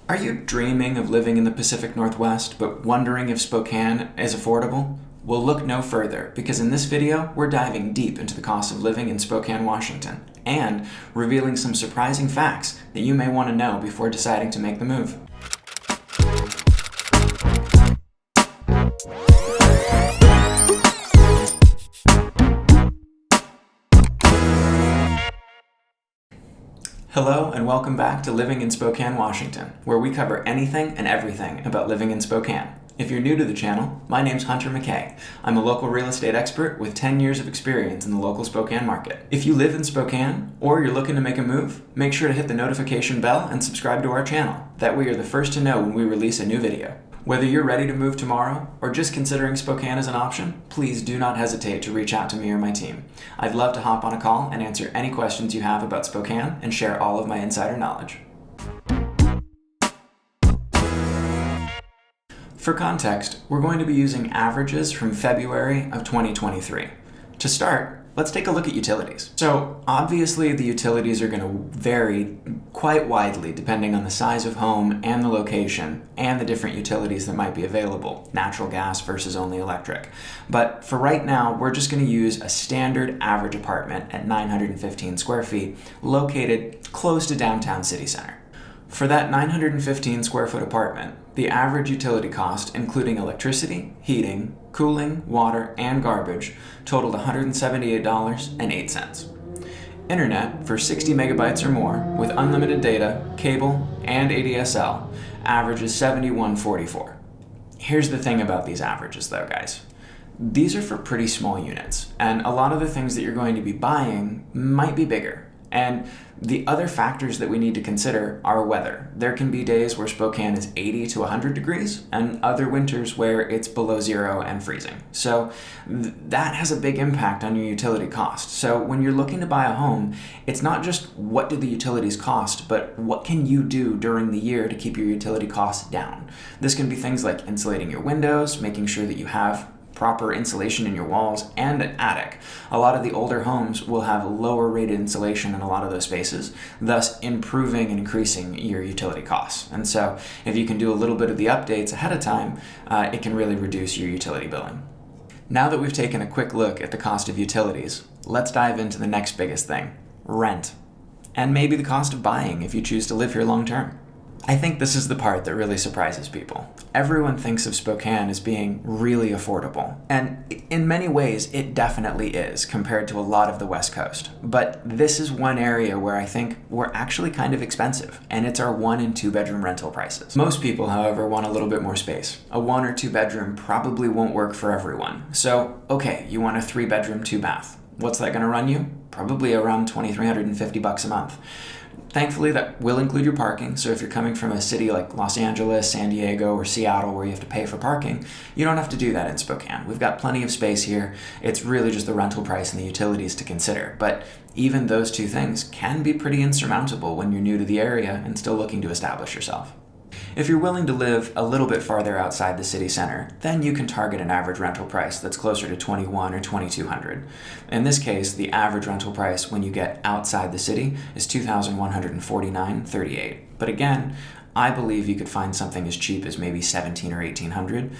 Are you dreaming of living in the Pacific Northwest, but wondering if Spokane is affordable? Well, look no further, because in this video, we're diving deep into the cost of living in Spokane, Washington, and revealing some surprising facts that you may want to know before deciding to make the move. Hello and welcome back to Living in Spokane, Washington, where we cover anything and everything about living in Spokane. If you're new to the channel, my name's Hunter McKay. I'm a local real estate expert with 10 years of experience in the local Spokane market. If you live in Spokane or you're looking to make a move, make sure to hit the notification bell and subscribe to our channel. That way you're the first to know when we release a new video. Whether you're ready to move tomorrow or just considering Spokane as an option, please do not hesitate to reach out to me or my team. I'd love to hop on a call and answer any questions you have about Spokane and share all of my insider knowledge. For context, we're going to be using averages from February of 2023. To start, let's take a look at utilities. So obviously the utilities are going to vary quite widely depending on the size of home and the location and the different utilities that might be available, natural gas versus only electric. But for right now, we're just going to use a standard average apartment at 915 square feet located close to downtown city center. For that 915 square foot apartment, the average utility cost, including electricity, heating, cooling, water, and garbage, totaled $178.08. Internet for 60 megabytes or more with unlimited data, cable, and ADSL averages $71.44. Here's the thing about these averages though, guys. These are for pretty small units, and a lot of the things that you're going to be buying might be bigger. And the other factors that we need to consider are weather. There can be days where Spokane is 80 to 100 degrees and other winters where it's below zero and freezing. So that has a big impact on your utility cost. So when you're looking to buy a home, it's not just what do the utilities cost, but what can you do during the year to keep your utility costs down. This can be things like insulating your windows, making sure that you have proper insulation in your walls and an attic. A lot of the older homes will have lower rated insulation in a lot of those spaces, thus improving and increasing your utility costs. And so if you can do a little bit of the updates ahead of time, it can really reduce your utility billing. Now that we've taken a quick look at the cost of utilities, let's dive into the next biggest thing, rent. And maybe the cost of buying if you choose to live here long term. I think this is the part that really surprises people. Everyone thinks of Spokane as being really affordable, and in many ways it definitely is compared to a lot of the West Coast. But this is one area where I think we're actually kind of expensive, and it's our 1 and 2 bedroom rental prices. Most people, however, want a little bit more space. A 1 or 2 bedroom probably won't work for everyone. So, okay, you want a 3 bedroom, 2 bath. What's that going to run you? Probably around $2,350 a month. Thankfully, that will include your parking, so if you're coming from a city like Los Angeles, San Diego, or Seattle where you have to pay for parking, you don't have to do that in Spokane. We've got plenty of space here. It's really just the rental price and the utilities to consider. But even those two things can be pretty insurmountable when you're new to the area and still looking to establish yourself. If you're willing to live a little bit farther outside the city center, then you can target an average rental price that's closer to $2,100 or $2,200. In this case, the average rental price when you get outside the city is $2,149.38. But again, I believe you could find something as cheap as maybe $1,700 or $1,800.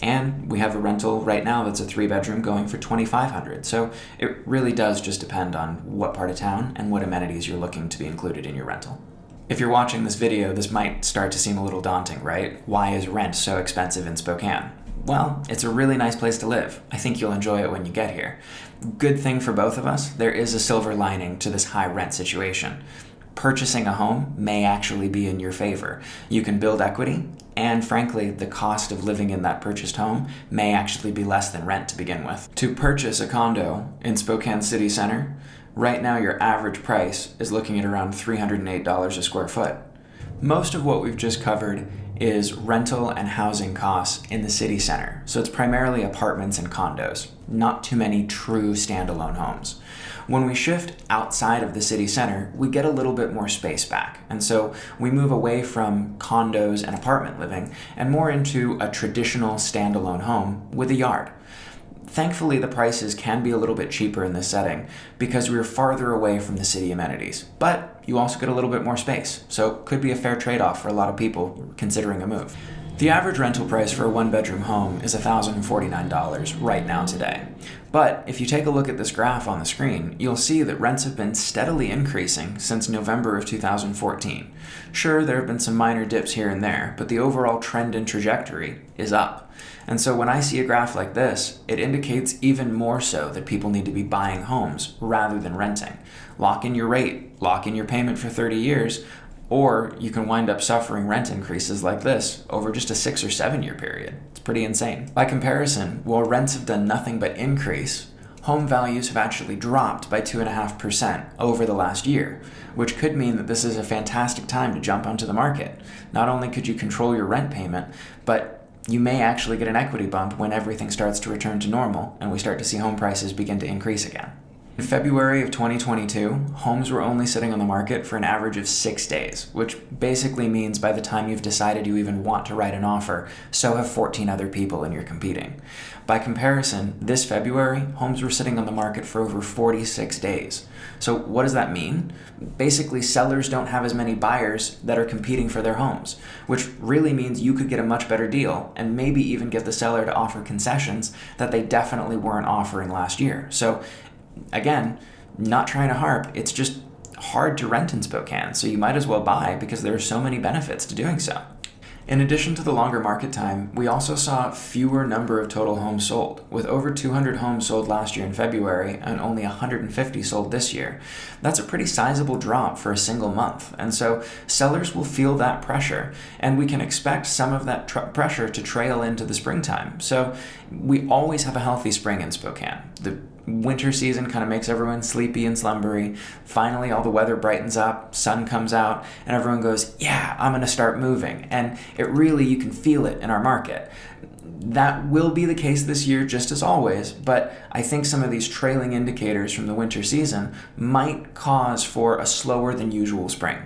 And we have a rental right now that's a 3 bedroom going for $2,500. So it really does just depend on what part of town and what amenities you're looking to be included in your rental. If you're watching this video, this might start to seem a little daunting, right? Why is rent so expensive in Spokane? Well, it's a really nice place to live. I think you'll enjoy it when you get here. Good thing for both of us, there is a silver lining to this high rent situation. Purchasing a home may actually be in your favor. You can build equity, and frankly, the cost of living in that purchased home may actually be less than rent to begin with. To purchase a condo in Spokane City Center, right now your average price is looking at around $308 a square foot. Most of what we've just covered is rental and housing costs in the city center. So it's primarily apartments and condos, not too many true standalone homes. When we shift outside of the city center, we get a little bit more space back. And so we move away from condos and apartment living and more into a traditional standalone home with a yard. Thankfully, the prices can be a little bit cheaper in this setting because we're farther away from the city amenities, but you also get a little bit more space, so it could be a fair trade-off for a lot of people considering a move. The average rental price for a one-bedroom home is $1,049 right now today. But if you take a look at this graph on the screen, you'll see that rents have been steadily increasing since November of 2014. Sure, there have been some minor dips here and there, but the overall trend and trajectory is up. And so when I see a graph like this, it indicates even more so that people need to be buying homes rather than renting. Lock in your rate, lock in your payment for 30 years, or you can wind up suffering rent increases like this over just a 6 or 7 year period. It's pretty insane. By comparison, while rents have done nothing but increase, home values have actually dropped by 2.5% over the last year, which could mean that this is a fantastic time to jump onto the market. Not only could you control your rent payment, but you may actually get an equity bump when everything starts to return to normal and we start to see home prices begin to increase again. In February of 2022, homes were only sitting on the market for an average of 6 days, which basically means by the time you've decided you even want to write an offer, so have 14 other people and you're competing. By comparison, this February, homes were sitting on the market for over 46 days. So what does that mean? Basically, sellers don't have as many buyers that are competing for their homes, which really means you could get a much better deal and maybe even get the seller to offer concessions that they definitely weren't offering last year. So again, not trying to harp, it's just hard to rent in Spokane, so you might as well buy because there are so many benefits to doing so. In addition to the longer market time, we also saw fewer number of total homes sold, with over 200 homes sold last year in February and only 150 sold this year. That's a pretty sizable drop for a single month, and so sellers will feel that pressure, and we can expect some of that pressure to trail into the springtime. So we always have a healthy spring in Spokane. The winter season kind of makes everyone sleepy and slumbery. Finally, all the weather brightens up, sun comes out, and everyone goes, yeah, I'm going to start moving. And it really, you can feel it in our market. That will be the case this year, just as always, but I think some of these trailing indicators from the winter season might cause for a slower than usual spring.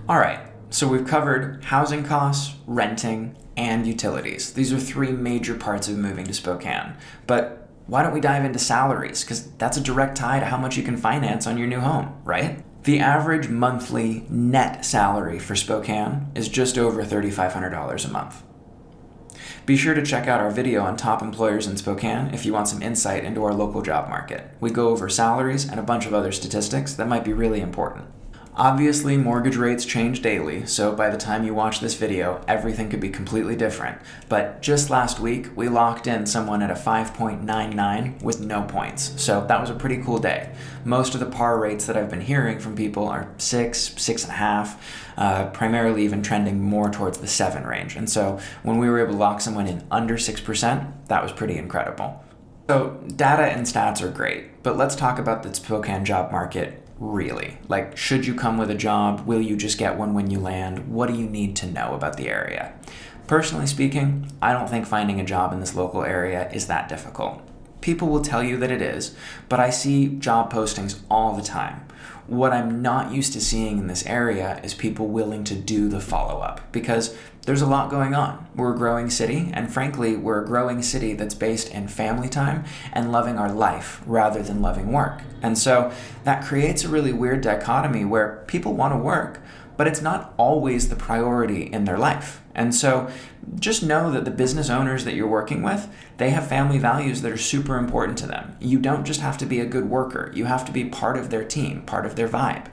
All right, so we've covered housing costs, renting, and utilities. These are 3 major parts of moving to Spokane. But why don't we dive into salaries? Because that's a direct tie to how much you can finance on your new home, right? The average monthly net salary for Spokane is just over $3,500 a month. Be sure to check out our video on top employers in Spokane if you want some insight into our local job market. We go over salaries and a bunch of other statistics that might be really important. Obviously, mortgage rates change daily, so by the time you watch this video, everything could be completely different. But just last week, we locked in someone at a 5.99 with no points, so that was a pretty cool day. Most of the par rates that I've been hearing from people are 6, 6.5, primarily even trending more towards the 7 range. And so when we were able to lock someone in under 6%, that was pretty incredible. So data and stats are great, but let's talk about the Spokane job market. Really? Like, should you come with a job? Will you just get one when you land? What do you need to know about the area? Personally speaking, I don't think finding a job in this local area is that difficult. People will tell you that it is, but I see job postings all the time. What I'm not used to seeing in this area is people willing to do the follow-up, because there's a lot going on. We're a growing city, and frankly, we're a growing city that's based in family time and loving our life rather than loving work. And so that creates a really weird dichotomy where people want to work, but it's not always the priority in their life. And so just know that the business owners that you're working with, they have family values that are super important to them. You don't just have to be a good worker. You have to be part of their team, part of their vibe,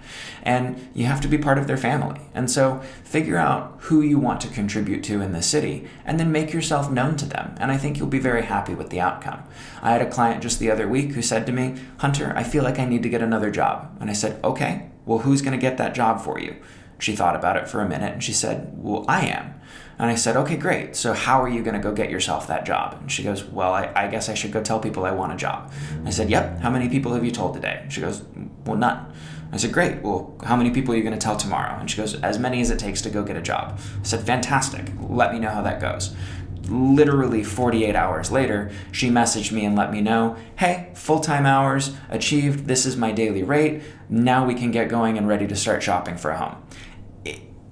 and you have to be part of their family. And so figure out who you want to contribute to in the city and then make yourself known to them. And I think you'll be very happy with the outcome. I had a client just the other week who said to me, Hunter, I feel like I need to get another job. And I said, okay, well, who's going to get that job for you? She thought about it for a minute and she said, well, I am. And I said, okay, great. So how are you going to go get yourself that job? And she goes, well, I guess I should go tell people I want a job. I said, yep. How many people have you told today? And she goes, well, none. I said, great. Well, how many people are you going to tell tomorrow? And she goes, as many as it takes to go get a job. I said, fantastic. Let me know how that goes. Literally 48 hours later, she messaged me and let me know, hey, full-time hours achieved. This is my daily rate. Now we can get going and ready to start shopping for a home.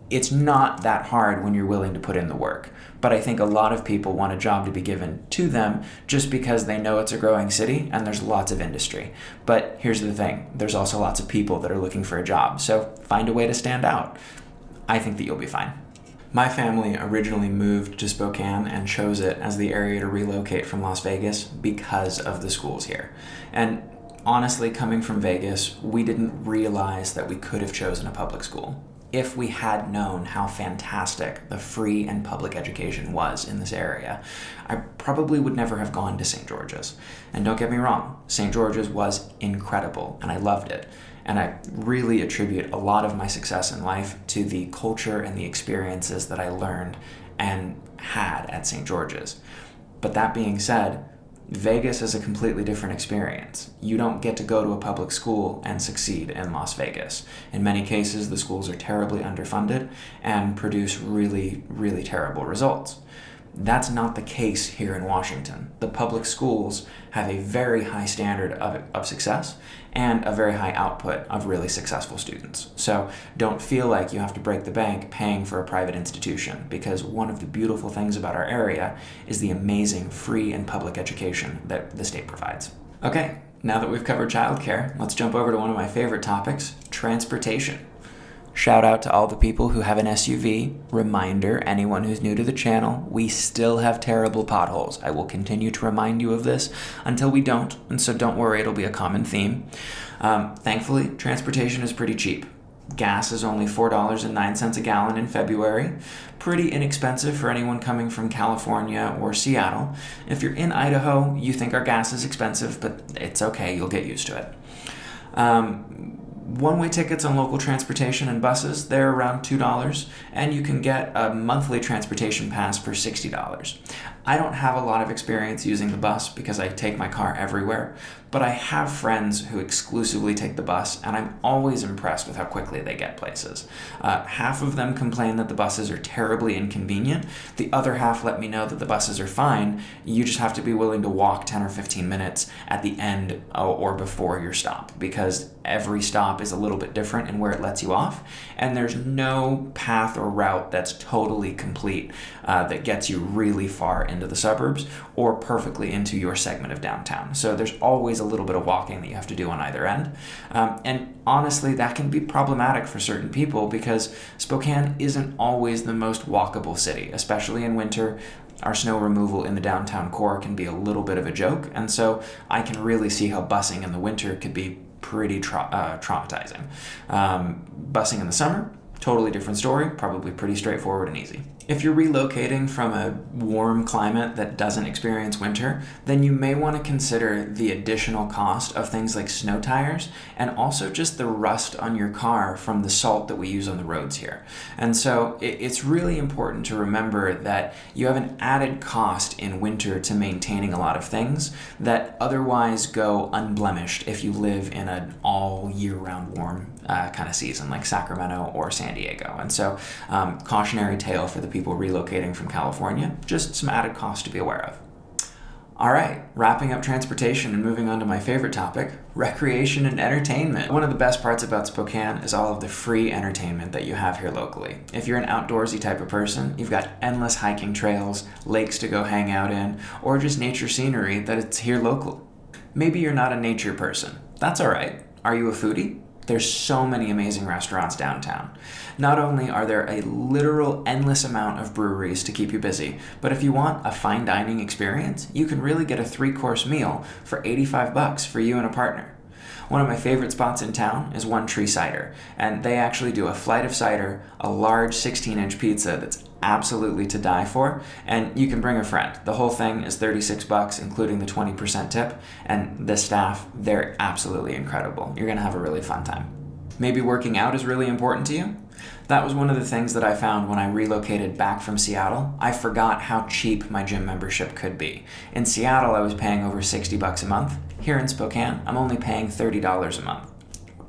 It's not that hard when you're willing to put in the work. But I think a lot of people want a job to be given to them just because they know it's a growing city and there's lots of industry. But here's the thing, there's also lots of people that are looking for a job, so find a way to stand out. I think that you'll be fine. My family originally moved to Spokane and chose it as the area to relocate from Las Vegas because of the schools here. And honestly, coming from Vegas, we didn't realize that we could have chosen a public school. If we had known how fantastic the free and public education was in this area, I probably would never have gone to St. George's. And don't get me wrong, St. George's was incredible and I loved it. And I really attribute a lot of my success in life to the culture and the experiences that I learned and had at St. George's. But that being said, Vegas is a completely different experience. You don't get to go to a public school and succeed in Las Vegas. In many cases, the schools are terribly underfunded and produce really, really terrible results. That's not the case here in Washington. The public schools have a very high standard of success and a very high output of really successful students. So don't feel like you have to break the bank paying for a private institution, because one of the beautiful things about our area is the amazing free and public education that the state provides. Okay, now that we've covered childcare, let's jump over to one of my favorite topics, transportation. Shout out to all the people who have an SUV. Reminder, anyone who's new to the channel, we still have terrible potholes. I will continue to remind you of this until we don't, and so don't worry, it'll be a common theme. Thankfully, transportation is pretty cheap. Gas is only $4.09 a gallon in February. Pretty inexpensive for anyone coming from California or Seattle. If you're in Idaho, you think our gas is expensive, but it's okay, you'll get used to it. One-way tickets on local transportation and buses, they're around $2, and you can get a monthly transportation pass for $60. I don't have a lot of experience using the bus because I take my car everywhere, but I have friends who exclusively take the bus, and I'm always impressed with how quickly they get places. Half of them complain that the buses are terribly inconvenient. The other half let me know that the buses are fine. You just have to be willing to walk 10 or 15 minutes at the end or before your stop, because every stop is a little bit different in where it lets you off, and there's no path or route that's totally complete that gets you really far into the suburbs or perfectly into your segment of downtown. So there's always a little bit of walking that you have to do on either end. And honestly, that can be problematic for certain people because Spokane isn't always the most walkable city, especially in winter. Our snow removal in the downtown core can be a little bit of a joke, and so I can really see how busing in the winter could be pretty traumatizing. Busing in the summer, totally different story, probably pretty straightforward and easy. If you're relocating from a warm climate that doesn't experience winter, then you may want to consider the additional cost of things like snow tires and also just the rust on your car from the salt that we use on the roads here. And so it's really important to remember that you have an added cost in winter to maintaining a lot of things that otherwise go unblemished if you live in an all year round warm kind of season like Sacramento or San Diego. And so cautionary tale for the people relocating from California, just some added cost to be aware of. All right, wrapping up transportation and moving on to my favorite topic, recreation and entertainment. One of the best parts about Spokane is all of the free entertainment that you have here locally. If you're an outdoorsy type of person, you've got endless hiking trails, lakes to go hang out in, or just nature scenery that it's here local. Maybe you're not a nature person. That's all right. Are you a foodie? There's so many amazing restaurants downtown. Not only are there a literal endless amount of breweries to keep you busy, but if you want a fine dining experience, you can really get a 3-course meal for $85 for you and a partner. One of my favorite spots in town is One Tree Cider, and they actually do a flight of cider, a large 16-inch pizza that's absolutely to die for, and you can bring a friend. The whole thing is $36, including the 20% tip, and the staff, they're absolutely incredible. You're gonna have a really fun time. Maybe working out is really important to you? That was one of the things that I found when I relocated back from Seattle. I forgot how cheap my gym membership could be. In Seattle, I was paying over $60 a month. Here in Spokane, I'm only paying $30 a month.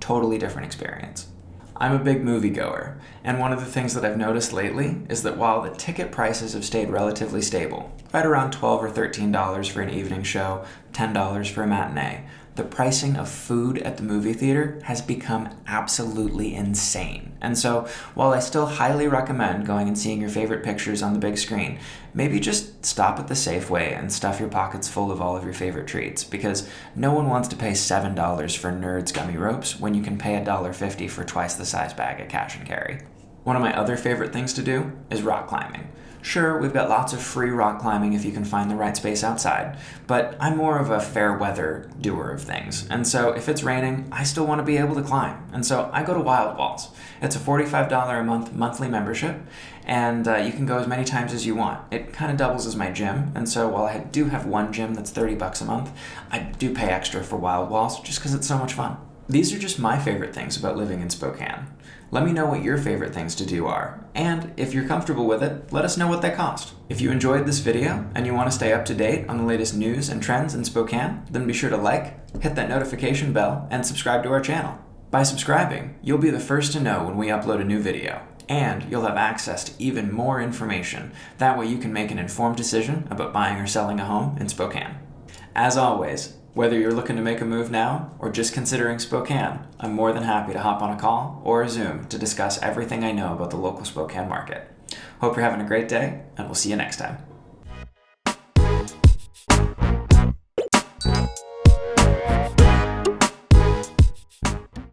Totally different experience. I'm a big moviegoer, and one of the things that I've noticed lately is that while the ticket prices have stayed relatively stable, right around $12 or $13 for an evening show, $10 for a matinee, the pricing of food at the movie theater has become absolutely insane. And so, while I still highly recommend going and seeing your favorite pictures on the big screen, maybe just stop at the Safeway and stuff your pockets full of all of your favorite treats, because no one wants to pay $7 for Nerds gummy ropes when you can pay $1.50 for twice the size bag at Cash and Carry. One of my other favorite things to do is rock climbing. Sure, we've got lots of free rock climbing if you can find the right space outside, but I'm more of a fair weather doer of things, and so if it's raining, I still want to be able to climb, and so I go to Wild Walls. It's a $45 a month monthly membership, and you can go as many times as you want. It kind of doubles as my gym, and so while I do have one gym that's $30 a month, I do pay extra for Wild Walls just because it's so much fun. These are just my favorite things about living in Spokane. Let me know what your favorite things to do are, and if you're comfortable with it, let us know what they cost. If you enjoyed this video and you want to stay up to date on the latest news and trends in Spokane, then be sure to like, hit that notification bell, and subscribe to our channel. By subscribing, you'll be the first to know when we upload a new video, and you'll have access to even more information. That way you can make an informed decision about buying or selling a home in Spokane. As always, whether you're looking to make a move now or just considering Spokane, I'm more than happy to hop on a call or a Zoom to discuss everything I know about the local Spokane market. Hope you're having a great day, and we'll see you next time.